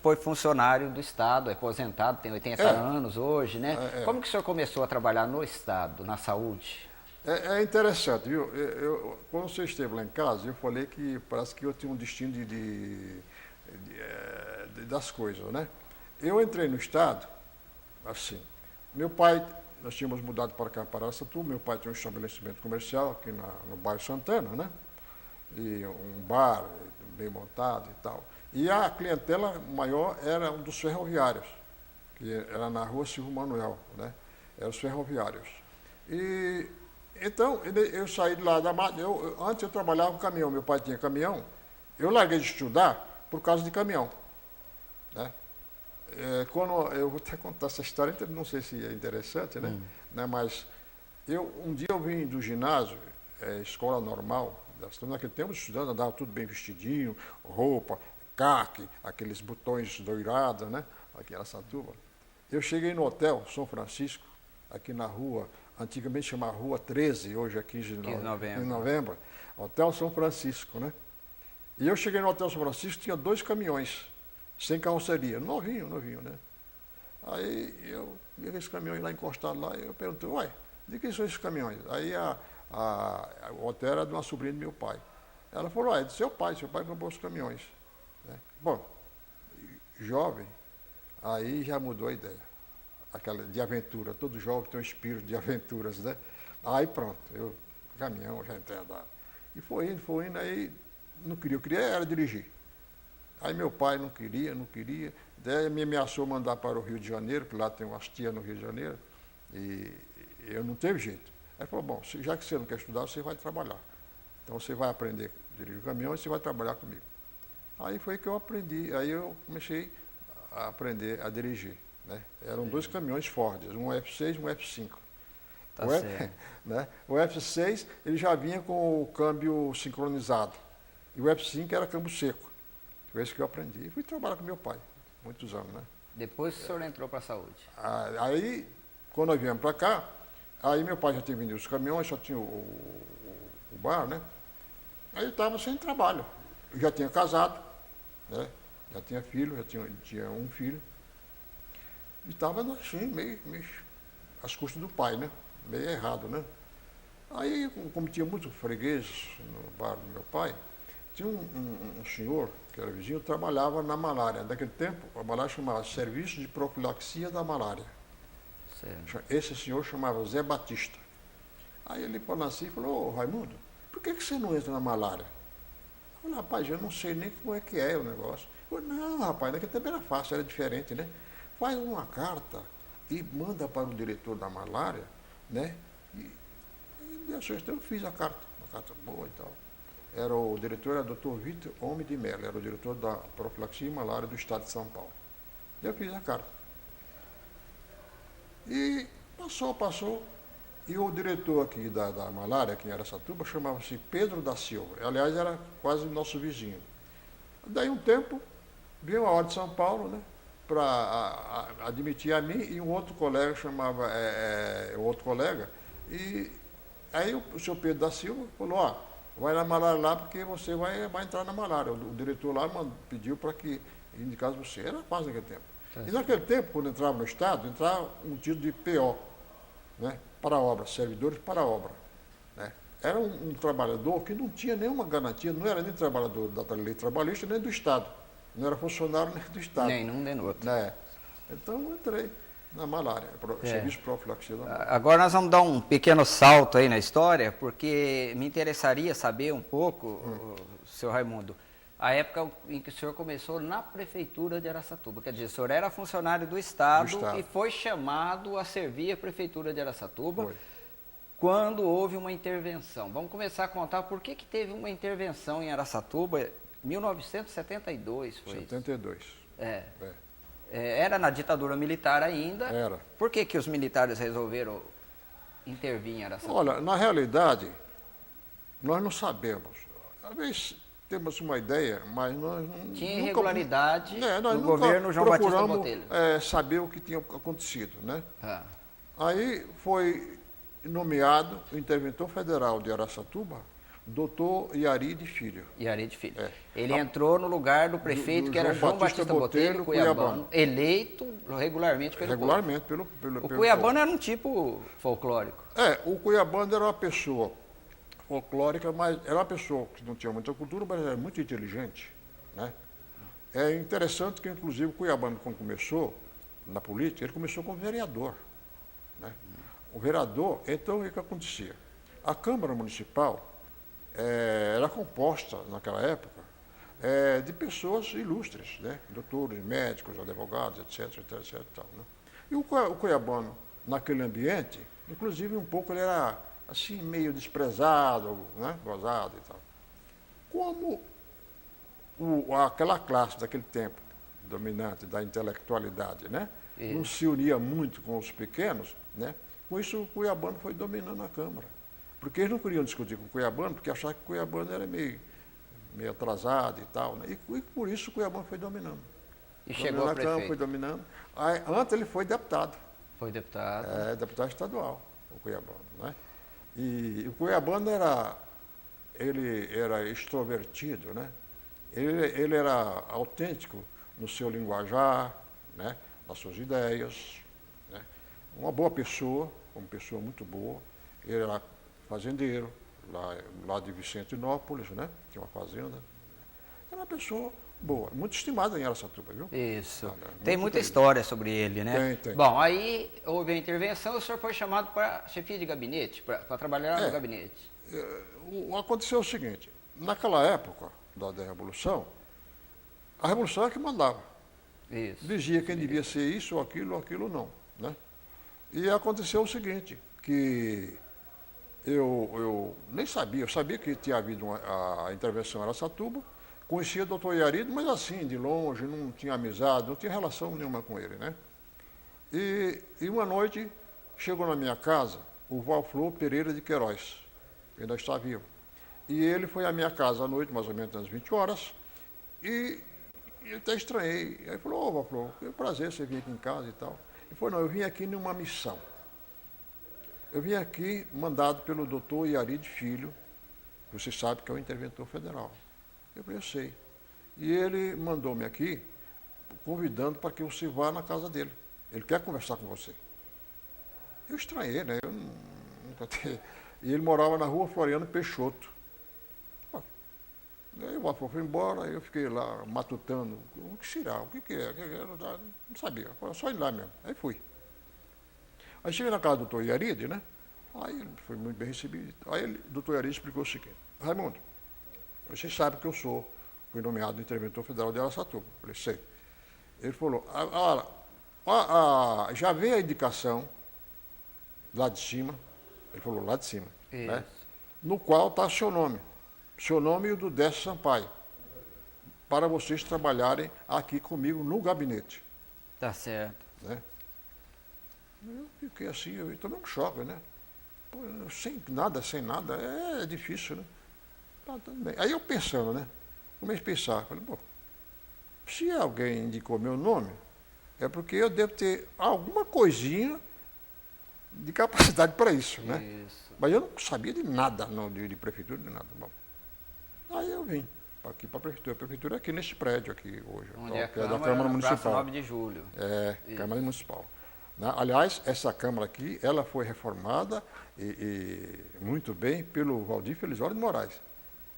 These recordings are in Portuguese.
foi funcionário do Estado, é aposentado, tem 80 anos hoje, né? Como que o senhor começou a trabalhar no Estado, na saúde? É interessante, viu? Quando você esteve lá em casa, eu falei que parece que eu tinha um destino das coisas, né? Eu entrei no Estado, assim, meu pai, nós tínhamos mudado para cá, para Araçatuba, meu pai tinha um estabelecimento comercial aqui no bairro Santana, né? E um bar bem montado e tal. E a clientela maior era um dos ferroviários, que era na rua Silvio Manuel, né? Eram os ferroviários. E então eu saí de lá da máquina, antes eu trabalhava com caminhão, meu pai tinha caminhão, eu larguei de estudar por causa de caminhão, né? Quando eu vou até contar essa história, não sei se é interessante, né? Mas um dia eu vim do ginásio, escola normal, naquele tempo estudando, andava tudo bem vestidinho, roupa, caque, aqueles botões doirados, né? Aqui em Araçatuba. Eu cheguei no hotel São Francisco, aqui na rua, antigamente chamava Rua 13, hoje é 15 de novembro, Hotel São Francisco, né? E eu cheguei no Hotel São Francisco, tinha 2 caminhões, sem carroceria, novinho, né? Aí eu vi esse caminhão lá encostado lá, e eu perguntei, uai, de quem são esses caminhões? Aí o hotel era de uma sobrinha do meu pai. Ela falou, uai, é do seu pai comprou os caminhões. Né? Bom, jovem, aí já mudou a ideia. Aquela de aventura, todo jovem tem um espírito de aventuras, né? Aí pronto, caminhão, já entrei a dar. E foi indo, aí não queria, eu queria era dirigir. Aí meu pai não queria, daí me ameaçou mandar para o Rio de Janeiro, porque lá tem umas tias no Rio de Janeiro, e eu não teve jeito. Aí falou, bom, já que você não quer estudar, você vai trabalhar. Então você vai aprender a dirigir o caminhão e você vai trabalhar comigo. Aí foi que eu aprendi, aí eu comecei a aprender a dirigir. Né? Eram 2 caminhões Ford, um F6 e um F5. Tá certo. Né? O F6 ele já vinha com o câmbio sincronizado. E o F5 era câmbio seco. Foi isso que eu aprendi. E fui trabalhar com meu pai, muitos anos. Né? Depois o senhor entrou para a saúde. Aí, quando nós viemos para cá, aí meu pai já tinha vendido os caminhões, só tinha o bar, né? Aí eu estava sem trabalho. Eu já tinha casado, né? Já tinha filho, tinha um filho. E estava assim, meio às custas do pai, né? Meio errado, né? Aí, como tinha muitos fregueses no bar do meu pai, tinha um senhor, que era vizinho, trabalhava na malária. Naquele tempo, a malária chamava Serviço de Profilaxia da Malária. Certo. Esse senhor chamava Zé Batista. Aí ele falou assim, ô Raimundo, por que você não entra na malária? Eu falei, rapaz, eu não sei nem como é que é o negócio. Eu falei, não, rapaz, naquele tempo era fácil, era diferente, né? Faz uma carta e manda para o diretor da malária, né? E me achou, então eu fiz a carta, uma carta boa e tal. O diretor era o Dr. Vitor Homem de Mello, era o diretor da profilaxia e malária do estado de São Paulo. Eu fiz a carta. E passou. E o diretor aqui da malária, aqui em Araçatuba, chamava-se Pedro da Silva. Aliás, era quase nosso vizinho. Daí um tempo, veio a ordem de São Paulo, né? Para admitir a mim e um outro colega chamava e aí o senhor Pedro da Silva falou, vai na malária lá porque você vai entrar na malária. O diretor lá pediu para que indicasse você. Era fácil naquele tempo. E naquele tempo, quando entrava no Estado, entrava um título de PO, né? Para obra, servidores para obra. Né? Era um trabalhador que não tinha nenhuma garantia, não era nem trabalhador da lei trabalhista, nem do Estado. Não era funcionário nem do Estado. Nem um nem outro. Né? Então eu entrei na malária, serviço de profilaxia da malária. Agora nós vamos dar um pequeno salto aí na história, porque me interessaria saber um pouco, seu Raimundo, a época em que o senhor começou na prefeitura de Araçatuba. Quer dizer, o senhor era funcionário do Estado e foi chamado a servir a prefeitura de Araçatuba quando houve uma intervenção. Vamos começar a contar por que teve uma intervenção em Araçatuba. 1972 foi 72. Isso? Era na ditadura militar ainda. Era. Por que os militares resolveram intervir em Araçatuba? Olha, na realidade, nós não sabemos. Às vezes temos uma ideia, mas nós tinha irregularidade no governo João Batista Botelho. Saber o que tinha acontecido, né? Aí foi nomeado o interventor federal de Araçatuba, Doutor Iaride Filho. Iaride Filho. É. Ele entrou no lugar do prefeito, que era João Batista Botelho, cuiabano, eleito regularmente pelo povo. Regularmente pelo O cuiabano era um tipo folclórico. O cuiabano era uma pessoa folclórica, mas era uma pessoa que não tinha muita cultura, mas era muito inteligente, né? É interessante que, inclusive, o cuiabano, quando começou na política, ele começou como vereador, né? O vereador, então, o que acontecia? A Câmara Municipal era composta, naquela época, de pessoas ilustres, né? Doutores, médicos, advogados, etc, etc, etc. Tal, né? E o cuiabano, naquele ambiente, inclusive um pouco ele era assim, meio desprezado, né? Gozado e tal. Como aquela classe daquele tempo, dominante da intelectualidade, né? Não se unia muito com os pequenos, né? Com isso o cuiabano foi dominando a Câmara. Porque eles não queriam discutir com o cuiabano, porque achavam que o cuiabano era meio atrasado e tal, né? E por isso o cuiabano foi dominando. E chegou a prefeito. Câmara, foi dominando. Aí, antes ele foi deputado. Foi deputado. Deputado estadual, o cuiabano, né? E o cuiabano ele era extrovertido, né? Ele era autêntico no seu linguajar, né? Nas suas ideias, né? Uma boa pessoa, uma pessoa muito boa. Ele era fazendeiro, lá de Vicentinópolis, né? Tinha uma fazenda. Era uma pessoa boa, muito estimada em Araçatuba, viu? Isso. Olha, tem muita feliz. história sobre ele, né? Tem. Bom, aí houve a intervenção, o senhor foi chamado para chefia de gabinete, para trabalhar no gabinete. Aconteceu o seguinte, naquela época da Revolução, a Revolução é que mandava. Isso. Dizia quem devia ser isso ou aquilo não, né? E aconteceu o seguinte, que eu nem sabia, eu sabia que tinha havido a intervenção em Araçatuba, conhecia o doutor Iaride, mas assim, de longe, não tinha amizade, não tinha relação nenhuma com ele, né? E uma noite chegou na minha casa o Valflor Pereira de Queiroz, que ainda está vivo. E ele foi à minha casa à noite, mais ou menos às 20 horas, e eu até estranhei. Aí ele falou, Valflor, que prazer você vir aqui em casa e tal. Ele falou, não, eu vim aqui numa missão. Eu vim aqui mandado pelo doutor Iaride Filho, que você sabe que é o interventor federal. Eu falei, eu sei. E ele mandou-me aqui, convidando para que você vá na casa dele. Ele quer conversar com você. Eu estranhei, né? Eu nunca tinha... E ele morava na rua Floriano Peixoto. Aí o Valflor foi embora, eu fiquei lá matutando. O que será? O que é? Não sabia. Foi só ir lá mesmo. Aí fui. Aí cheguei na casa do doutor Iaride, né? Aí ele foi muito bem recebido. Aí o doutor Iaride explicou o seguinte, Raimundo, você sabe que eu fui nomeado interventor federal de Araçatuba. Eu falei, sei. Ele falou, já veio a indicação lá de cima, ele falou lá de cima, né? No qual está seu nome e o do Décio Sampaio, para vocês trabalharem aqui comigo no gabinete. Tá certo. Né? Eu fiquei assim, eu tomei um choque, né? Pô, sem nada, é difícil, né? Tá, tudo bem. Aí eu pensando, né? Comecei a pensar, falei, pô, se alguém indicou meu nome, é porque eu devo ter alguma coisinha de capacidade para isso, né? Isso. Mas eu não sabia de nada, não, de prefeitura, de nada. Bom, aí eu vim aqui para a prefeitura. A prefeitura é aqui nesse prédio aqui hoje, onde é que é da Câmara Municipal. Praça 9 de Julho. Isso. Câmara Municipal. Aliás, essa Câmara aqui, ela foi reformada e muito bem pelo Valdir Felizório de Moraes.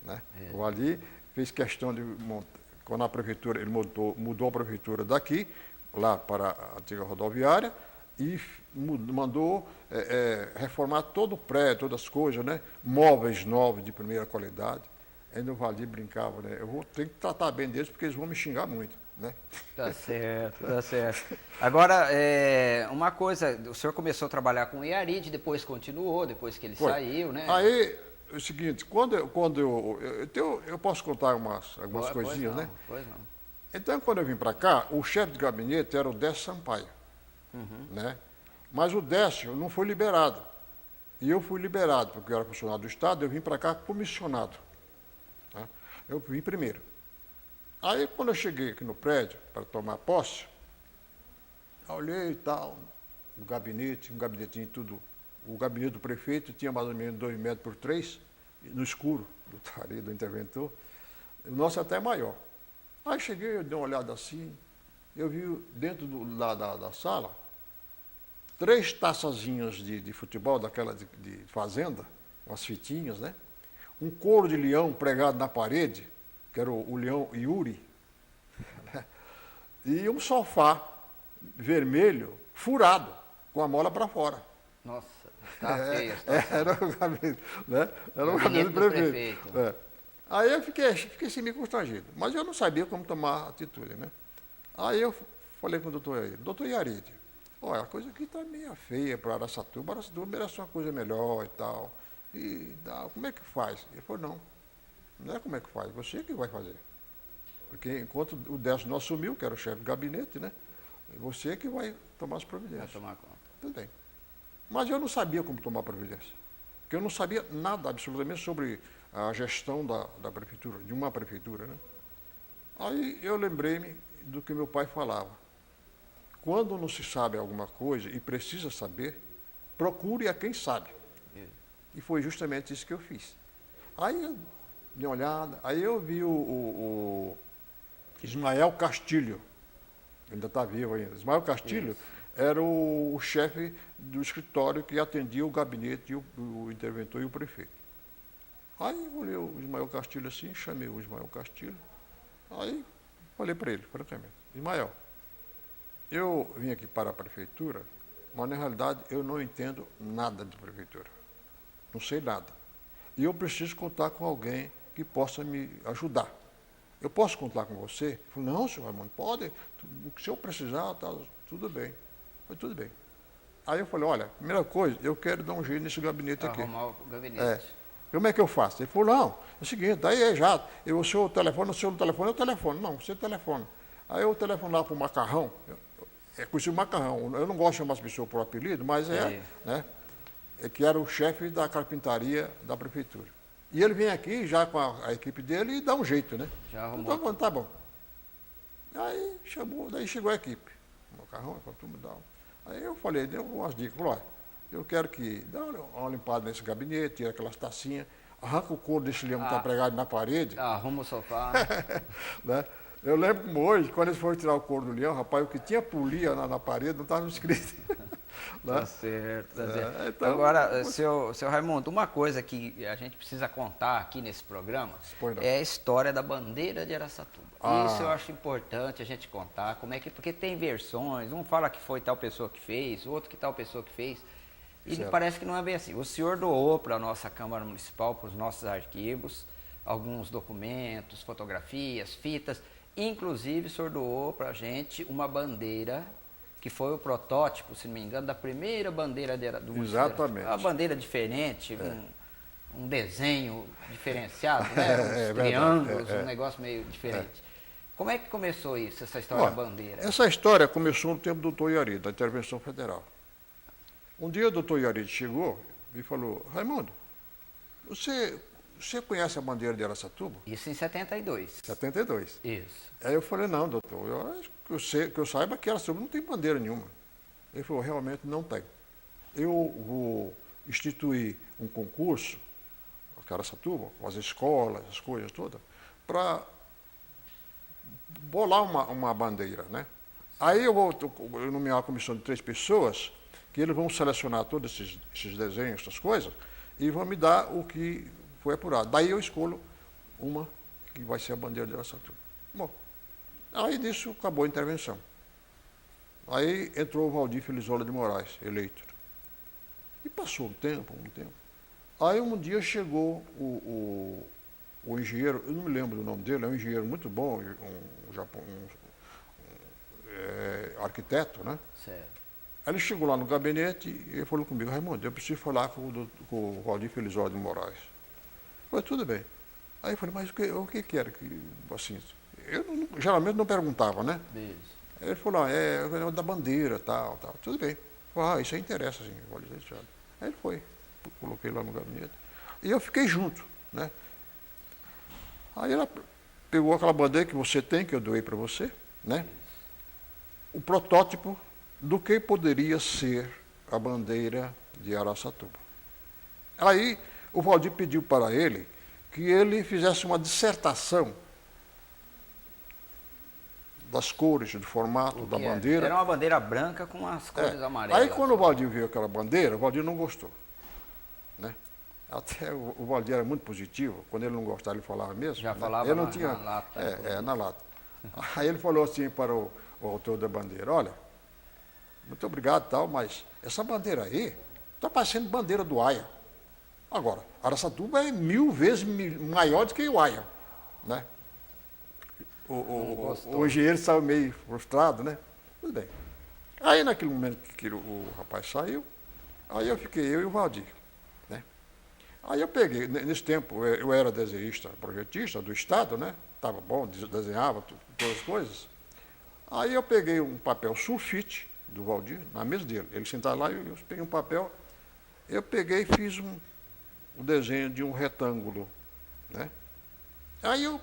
Né? O Valdir fez questão de montar, quando a prefeitura, ele mudou a prefeitura daqui, lá para a antiga rodoviária, e mandou reformar todo o prédio, todas as coisas, né? Móveis novos de primeira qualidade. Ainda o Valdir brincava, né? Eu tenho que tratar bem deles porque eles vão me xingar muito, né? Tá certo, tá certo. Agora, uma coisa, o senhor começou a trabalhar com o Iaride, depois continuou, depois que ele saiu, né? Aí, é o seguinte, quando eu posso contar algumas coisinhas, né? Pois não. Então, quando eu vim para cá, o chefe de gabinete era o Décio Sampaio, né? Mas o Décio não foi liberado. E eu fui liberado, porque eu era funcionário do Estado, eu vim para cá comissionado. Tá? Eu vim primeiro. Aí, quando eu cheguei aqui no prédio para tomar posse, eu olhei e tal, um gabinetinho tudo. O gabinete do prefeito tinha mais ou menos 2 metros por 3, no escuro, do interventor. O nosso é até maior. Aí cheguei, eu dei uma olhada assim, eu vi dentro da sala 3 taçazinhas de futebol, daquela de fazenda, umas fitinhas, né? Um couro de leão pregado na parede, que era o leão Yuri, e um sofá vermelho furado, com a mola para fora. Nossa, tá feio a situação. Era o gabinete, né? Era o Gabinete gabinete do do prefeito. prefeito. É. Aí eu fiquei assim meio constrangido, mas eu não sabia como tomar atitude, né? Aí eu falei com o doutor Yaride, olha, a coisa aqui está meio feia para Araçatuba merece uma coisa melhor e tal. Como é que faz? Ele falou, não é como é que faz, você que vai fazer. Porque enquanto o Décio não assumiu, que era o chefe do gabinete, né? Você que vai tomar as providências. Vai tomar conta. Tudo bem. Mas eu não sabia como tomar providência. Porque eu não sabia nada absolutamente sobre a gestão da prefeitura, de uma prefeitura, né? Aí eu lembrei-me do que meu pai falava. Quando não se sabe alguma coisa e precisa saber, procure a quem sabe. E foi justamente isso que eu fiz. Aí eu dei uma olhada, aí eu vi o Ismael Castilho, ainda está vivo ainda. Ismael Castilho era o chefe do escritório que atendia o gabinete, o interventor e o prefeito. Aí eu olhei o Ismael Castilho assim, chamei o Ismael Castilho, aí falei para ele, francamente, Ismael, eu vim aqui para a prefeitura, mas na realidade eu não entendo nada de prefeitura, não sei nada. E eu preciso contar com alguém que possa me ajudar. Eu posso contar com você? Ele falou, não, senhor Raimundo, pode, se eu precisar, tá, tudo bem. Foi tudo bem. Aí eu falei, olha, primeira coisa, eu quero dar um jeito nesse gabinete aqui. Arrumar o gabinete. Como é que eu faço? Ele falou, não, é o seguinte, daí é já, o seu telefone, eu telefono. Não, você telefona. Aí eu telefonava para o Macarrão, conheci o Macarrão, eu não gosto de chamar as pessoas por apelido, mas né? Que era o chefe da carpintaria da prefeitura. E ele vem aqui já com a equipe dele e dá um jeito, né? Já arrumou. Então, tá bom. Aí daí chegou a equipe. O Macarrão, tudo dá. Aí eu falei, deu umas dicas, falei, olha, eu quero que dá uma limpada nesse gabinete, tira aquelas tacinhas, arranca o couro desse leão que está pregado na parede. Arruma o sofá. Né? Eu lembro como hoje, quando eles foram tirar o couro do leão, rapaz, o que tinha polia na parede não estava escrito. Tá certo, tá certo. Então, agora, seu Raimundo, uma coisa que a gente precisa contar aqui nesse programa é a história da bandeira de Araçatuba. Isso eu acho importante a gente contar, porque tem versões, um fala que foi tal pessoa que fez, o outro que tal pessoa que fez, e parece que não é bem assim. O senhor doou para a nossa Câmara Municipal, para os nossos arquivos, alguns documentos, fotografias, fitas, inclusive o senhor doou para a gente uma bandeira que foi o protótipo, se não me engano, da primeira bandeira do município. Exatamente. Uma bandeira diferente, um desenho diferenciado, né? Uns triângulos, um negócio meio diferente. Como é que começou isso, essa história da bandeira? Essa história começou no tempo do doutor Yaride, da intervenção federal. Um dia o doutor Yaride chegou e falou, Raimundo, você conhece a bandeira de Araçatuba? Isso em 72. 72. Isso. Aí eu falei, não, doutor, que eu saiba que Araçatuba não tem bandeira nenhuma. Ele falou, realmente não tem. Eu vou instituir um concurso, aqui em Araçatuba, com as escolas, as coisas todas, para bolar uma bandeira, né? Aí eu nomear uma comissão de 3 pessoas, que eles vão selecionar todos esses desenhos, essas coisas, e vão me dar o que foi apurado. Daí eu escolho uma que vai ser a bandeira de Araçatuba. Bom, aí disso acabou a intervenção. Aí entrou o Valdir Felizola de Moraes, eleito. E passou um tempo. Aí um dia chegou o engenheiro, eu não me lembro do nome dele, é um engenheiro muito bom, arquiteto, né? Certo. Aí ele chegou lá no gabinete e falou comigo, Raimundo, eu preciso falar com o Valdir Felizola de Moraes. Eu falei, tudo bem. Aí eu falei, mas o que era? Assim, geralmente não perguntava, né? Isso. Aí ele falou, é da bandeira, tal. Tudo bem. Eu falei, isso aí interessa, assim. Aí ele foi, coloquei lá no gabinete. E eu fiquei junto, né? Aí ela pegou aquela bandeira que você tem, que eu doei para você, né? O protótipo do que poderia ser a bandeira de Araçatuba. Aí o Valdir pediu para ele que ele fizesse uma dissertação das cores, do formato da bandeira. Era uma bandeira branca com as cores amarelas. Aí quando o Valdir viu aquela bandeira, o Valdir não gostou. Né? Até o Valdir era muito positivo, quando ele não gostava, ele falava mesmo. Já né? falava ele não na, tinha, na lata. na lata. Aí ele falou assim para o autor da bandeira, olha, muito obrigado e tal, mas essa bandeira aí está parecendo bandeira do Aia. Agora, Araçatuba é 1000 vezes maior do que o Aia. Né? O engenheiro saiu meio frustrado, né? Tudo bem. Aí naquele momento que o rapaz saiu, aí eu e o Valdir. Né? Aí eu peguei, nesse tempo eu era desenhista, projetista do Estado, né? Estava bom, desenhava todas as coisas. Aí eu peguei um papel sulfite do Valdir, na mesa dele. Ele sentava lá e eu peguei um papel, eu peguei e fiz um desenho de um retângulo. Né? Aí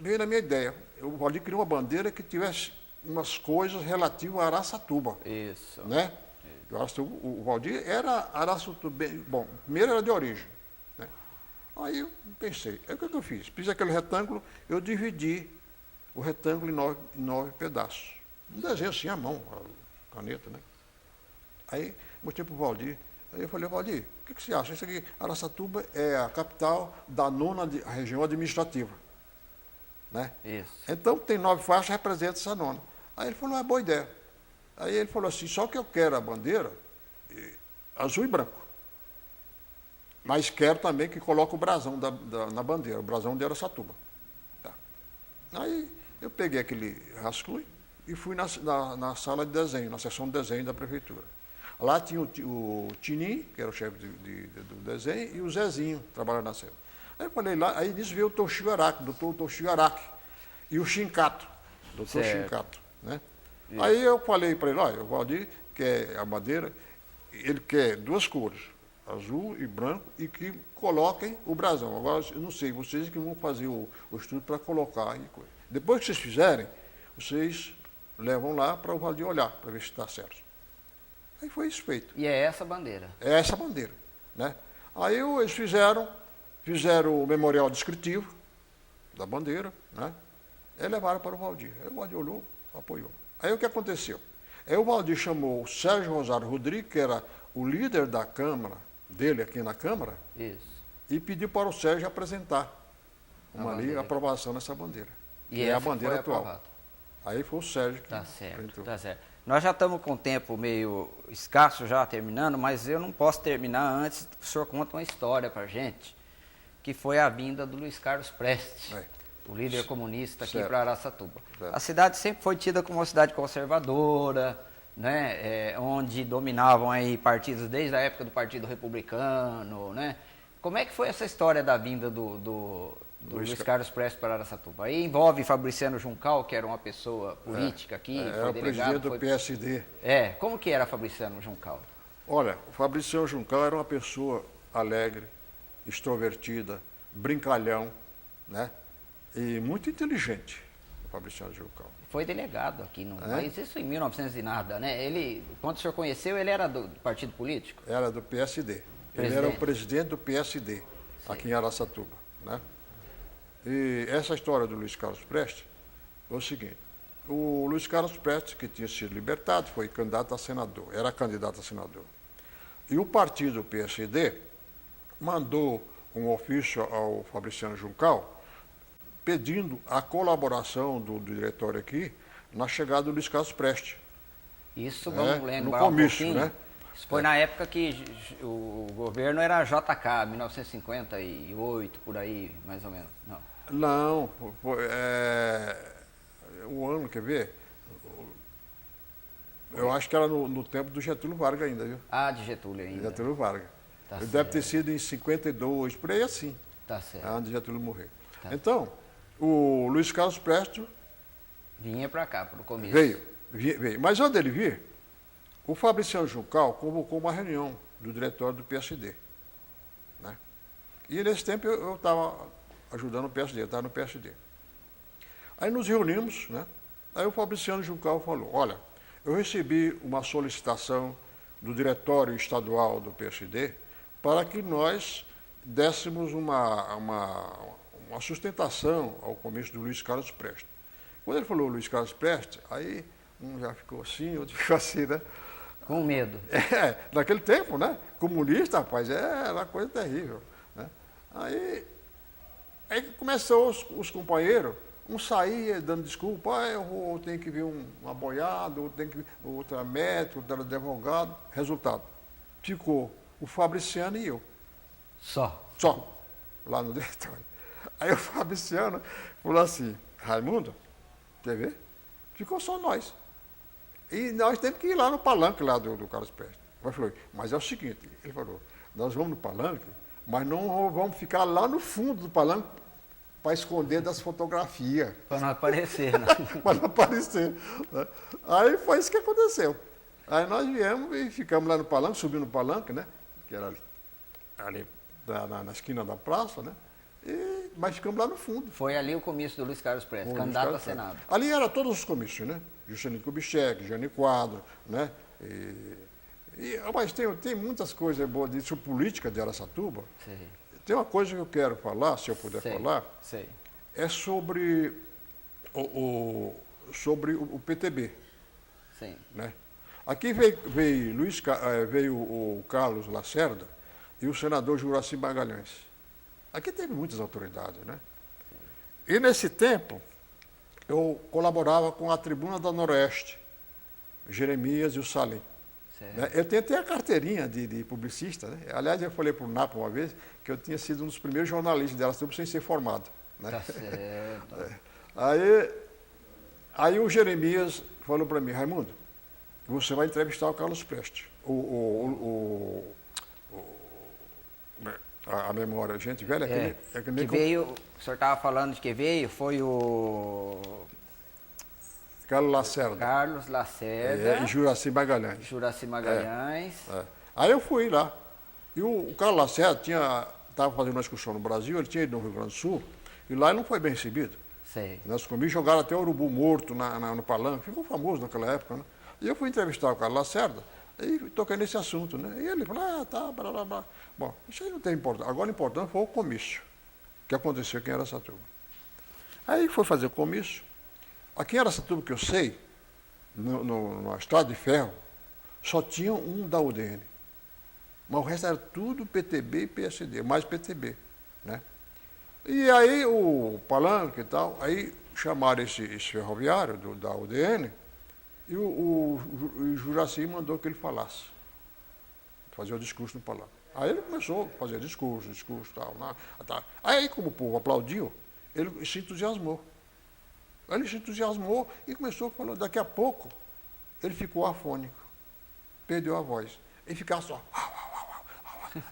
veio na minha ideia. O Valdir criou uma bandeira que tivesse umas coisas relativas a Araçatuba. Isso. Né? Isso. O Valdir era Araçatuba. Bom, primeiro era de origem. Né? Aí eu pensei, o que eu fiz? Fiz aquele retângulo, eu dividi o retângulo em nove pedaços. Um desenho assim à mão, a caneta, né? Aí mostrei para o Valdir. Aí eu falei, Valdir, o que você acha? Isso aqui, Araçatuba é a capital da 9ª região administrativa. Né? Isso. Então, tem 9 faixas, representa essa 9ª. Aí ele falou, é boa ideia. Aí ele falou assim, só que eu quero a bandeira azul e branco. Mas quero também que coloque o brasão na bandeira, o brasão de Araçatuba. Tá. Aí eu peguei aquele rascunho e fui na sala de desenho, na seção de desenho da prefeitura. Lá tinha o Tinim, que era o chefe do desenho, e o Zezinho, trabalhando na sala. Aí eu falei lá, aí nisso veio o Toshio Araki, doutor Toshio Araki, e o Shinkato, doutor Shinkato. Né? Aí eu falei para ele, olha, o Valdir quer a bandeira, ele quer 2 cores, azul e branco, e que coloquem o brasão. Agora, eu não sei, vocês que vão fazer o estudo para colocar. Depois que vocês fizerem, vocês levam lá para o Valdir olhar, para ver se está certo. Aí foi isso feito. E é essa bandeira? É essa bandeira. Né? Aí eles fizeram o memorial descritivo da bandeira, né? E levaram para o Valdir. Aí o Valdir olhou, apoiou. Aí o que aconteceu? Aí o Valdir chamou o Sérgio Rosário Rodrigues, que era o líder da Câmara, dele aqui na Câmara, isso, e pediu para o Sérgio apresentar a aprovação dessa bandeira. E que é a bandeira atual. Aprovado. Aí foi o Sérgio que apresentou. Tá certo. Nós já estamos com o tempo meio escasso já terminando, mas eu não posso terminar antes que o senhor conte uma história para a gente, que foi a vinda do Luiz Carlos Prestes, o líder comunista aqui para Araçatuba. A cidade sempre foi tida como uma cidade conservadora, né, onde dominavam aí partidos desde a época do Partido Republicano, né? Como é que foi essa história da vinda do Luiz Carlos Prestes para Araçatuba? Aí envolve Fabriciano Juncal, que era uma pessoa política aqui, foi delegado, presidente do PSD. Como que era Fabriciano Juncal? Olha, o Fabriciano Juncal era uma pessoa alegre, extrovertida, brincalhão, né? E muito inteligente, o Fabriciano Juncal. Foi delegado aqui, mas isso em 1900 e nada, né? Ele, quando o senhor conheceu, ele era do partido político? Era do PSD. Ele era o presidente do PSD, aqui em Araçatuba, né? E essa história do Luiz Carlos Prestes foi o seguinte, o Luiz Carlos Prestes, que tinha sido libertado, foi candidato a senador, era candidato a senador. E o partido PSD mandou um ofício ao Fabriciano Juncal pedindo a colaboração do diretório aqui na chegada do Luiz Carlos Prestes. Isso, vamos lembrar no comício, um pouquinho. Né? Isso foi na época que o governo era JK, 1958, por aí, mais ou menos. Não, o ano, quer ver? Eu acho que era no tempo do Getúlio Vargas ainda, viu? Ah, de Getúlio ainda. Getúlio Vargas. Tá Ele deve ter sido em 52, por aí assim. Tá certo. Antes de Getúlio morrer. Tá. Então, o Luiz Carlos Prestes vinha para cá, para o começo. Veio. Mas antes dele vir, o Fabriciano Juncal convocou uma reunião do diretório do PSD. Né? E nesse tempo eu estava ajudando o PSD, eu estava no PSD. Aí nos reunimos, né? Aí o Fabriciano Juncal falou, olha, eu recebi uma solicitação do diretório estadual do PSD para que nós dessemos uma sustentação ao comício do Luiz Carlos Prestes. Quando ele falou Luiz Carlos Prestes, aí um já ficou assim, outro ficou assim, né? Com medo. Naquele tempo, né? Comunista, rapaz, era uma coisa terrível. Né? Aí começou os companheiros, um saía dando desculpa, eu tenho que vir um aboiado, outro era médico, outro era advogado. Resultado, ficou o Fabriciano e eu. Só. Só, lá no diretório. Aí o Fabriciano falou assim, Raimundo, quer ver? Ficou só nós. E nós temos que ir lá no palanque lá do Carlos Prestes. Ele falou, mas é o seguinte, ele falou, nós vamos no palanque, mas não vamos ficar lá no fundo do palanque para esconder das fotografias. Para não aparecer, né? Para não aparecer. Né? Aí foi isso que aconteceu. Aí nós viemos e ficamos lá no palanque, subimos no palanque, né? Que era ali na esquina da praça, né? Mas ficamos lá no fundo. Foi ali o comício do Luiz Carlos Prestes, candidato a Senado. Ali eram todos os comícios, né? Juscelino Kubitschek, Jânio Quadros, né? Mas tem muitas coisas boas disso, política de Araçatuba. Sim. Tem uma coisa que eu quero falar, se eu puder falar, é sobre o PTB. Sim. Né? Aqui veio o Carlos Lacerda e o senador Juraci Magalhães. Aqui teve muitas autoridades, né? E nesse tempo, eu colaborava com a Tribuna da Noroeste, Jeremias e o Salim. Né? Eu tenho até a carteirinha de publicista, né? Aliás, eu falei para o Napa uma vez que eu tinha sido um dos primeiros jornalistas dela, sem ser formado. Né? Tá certo. Aí o Jeremias falou para mim, Raimundo, você vai entrevistar o Carlos Prestes. A memória, gente velha, que veio, o senhor estava falando de que veio, foi o Carlos Lacerda. Carlos Lacerda. E Juraci Magalhães. Juraci Magalhães. Aí eu fui lá. E o Carlos Lacerda estava fazendo uma excursão no Brasil, ele tinha ido no Rio Grande do Sul, e lá ele não foi bem recebido. Sei. Nós comíamos, jogaram até o urubu morto no palanque, ficou famoso naquela época, né? E eu fui entrevistar o Carlos Lacerda, e toquei nesse assunto, né? E ele falou, tá, blá, blá, blá. Bom, isso aí não tem importância. Agora o importante foi o comício, que aconteceu aqui em Araçatuba. Aí foi fazer o comício. Aqui em Araçatuba, que eu sei, na Estrada de Ferro, só tinha um da UDN. Mas o resto era tudo PTB e PSD, mais PTB, né? E aí o palanque e tal, aí chamaram esse ferroviário da UDN e o Juraci mandou que ele falasse, fazer o discurso no palanque. Aí ele começou a fazer discurso e tal, tal. Aí como o povo aplaudiu, ele se entusiasmou. Ele se entusiasmou e começou a falar. Daqui a pouco, ele ficou afônico, perdeu a voz. Ele ficava só.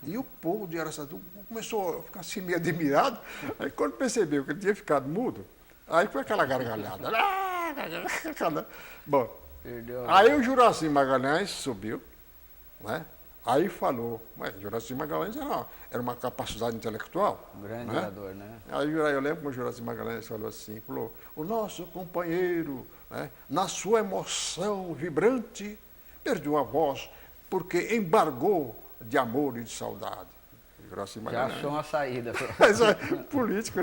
E o povo de Araçatuba começou a ficar assim meio admirado. Aí quando percebeu que ele tinha ficado mudo, aí foi aquela gargalhada. Bom, aí o Juraci Magalhães subiu, né? Aí falou, mas Juraci Magalhães era uma capacidade intelectual. Grande orador, né? Aí eu lembro que o Juraci Magalhães falou assim, falou, o nosso companheiro, né, na sua emoção vibrante, perdeu a voz porque embargou de amor e de saudade. Juraci Magalhães. Já achou uma saída. Mas é político,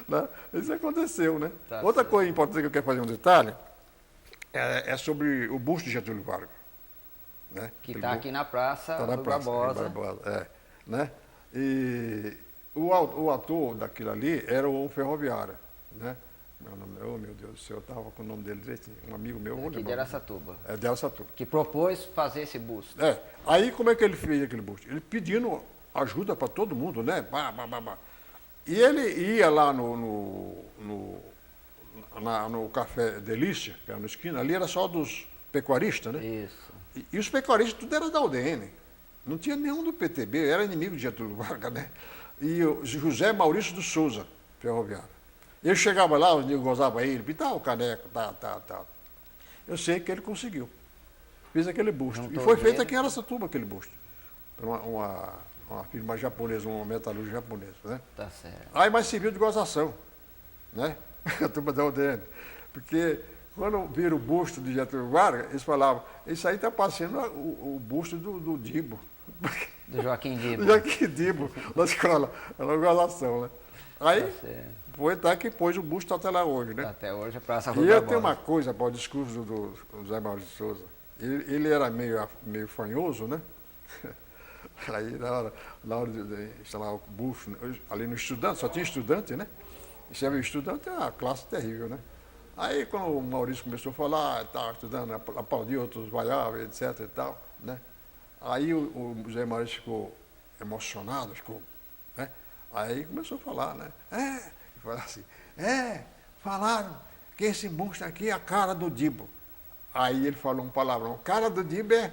né? Isso aconteceu, né? Tá Outra certo. coisa importante que eu quero fazer um detalhe é sobre o busto de Getúlio Vargas. Né? Que está aqui na Praça Rui Barbosa. Né? E o ator daquilo ali era o ferroviário. Né? Oh, meu Deus do céu, eu estava com o nome dele direitinho. Um amigo meu, Aqui de Araçatuba. De Araçatuba. Que propôs fazer esse busto. Aí como é que ele fez aquele busto? Ele pedindo ajuda para todo mundo, né? E ele ia lá no Café Delícia, que era na esquina, ali era só dos pecuaristas, né? Isso. E os pecuaristas tudo era da UDN. Não tinha nenhum do PTB, era inimigo de Getúlio Vargas, né? E o José Maurício de Souza, ferroviário. Ele chegava lá, os negros gozavam ele, o caneco, tá. Eu sei que ele conseguiu. Fez aquele busto. E foi feito aqui em Araçatuba aquele busto. Uma firma japonesa, uma metalúrgica japonesa, né? Tá certo. Aí mais serviu de gozação, né? A turma da UDN. Porque quando viram o busto de Getúlio Vargas, eles falavam, isso aí está passando o busto do Dibo. Do Joaquim Dibo. Joaquim Dibo, na escola, na organização, né? Aí, foi até que pôs o busto até lá hoje, né? Até hoje, Praça E Rua eu da tenho Bola. uma coisa para o discurso do Zé Maurício de Souza. Ele era meio fanhoso, né? Aí, na hora de instalar o busto, ali no estudante, só tinha estudante, né? E se era estudante, é uma classe terrível, né? Aí, quando o Maurício começou a falar, estava estudando, aplaudiu, outros vaiavam, etc e tal, né? Aí o Zé Maurício ficou emocionado, né? Aí começou a falar, né? Falar assim, falaram que esse monstro aqui é a cara do Dibo. Aí ele falou um palavrão, cara do Dibo é...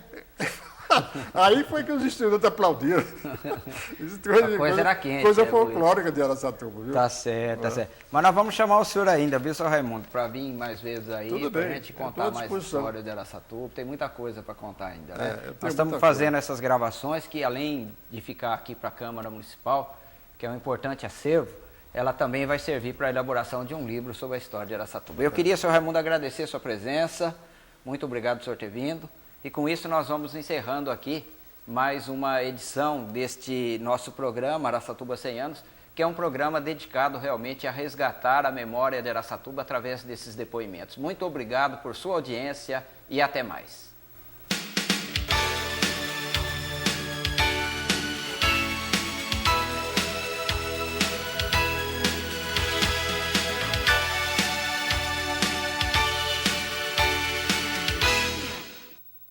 Aí foi que os estudantes aplaudiram. A coisa era quente. Coisa folclórica de Araçatuba, viu? Tá certo, tá certo. Mas nós vamos chamar o senhor ainda, viu, seu Raimundo, para vir mais vezes aí, para a gente contar mais história de Araçatuba. Tem muita coisa para contar ainda, né? Nós estamos fazendo essas gravações que, além de ficar aqui para a Câmara Municipal, que é um importante acervo, ela também vai servir para a elaboração de um livro sobre a história de Araçatuba. Eu queria, senhor Raimundo, agradecer a sua presença. Muito obrigado por senhor ter vindo. E com isso nós vamos encerrando aqui mais uma edição deste nosso programa, Araçatuba 100 anos, que é um programa dedicado realmente a resgatar a memória de Araçatuba através desses depoimentos. Muito obrigado por sua audiência e até mais.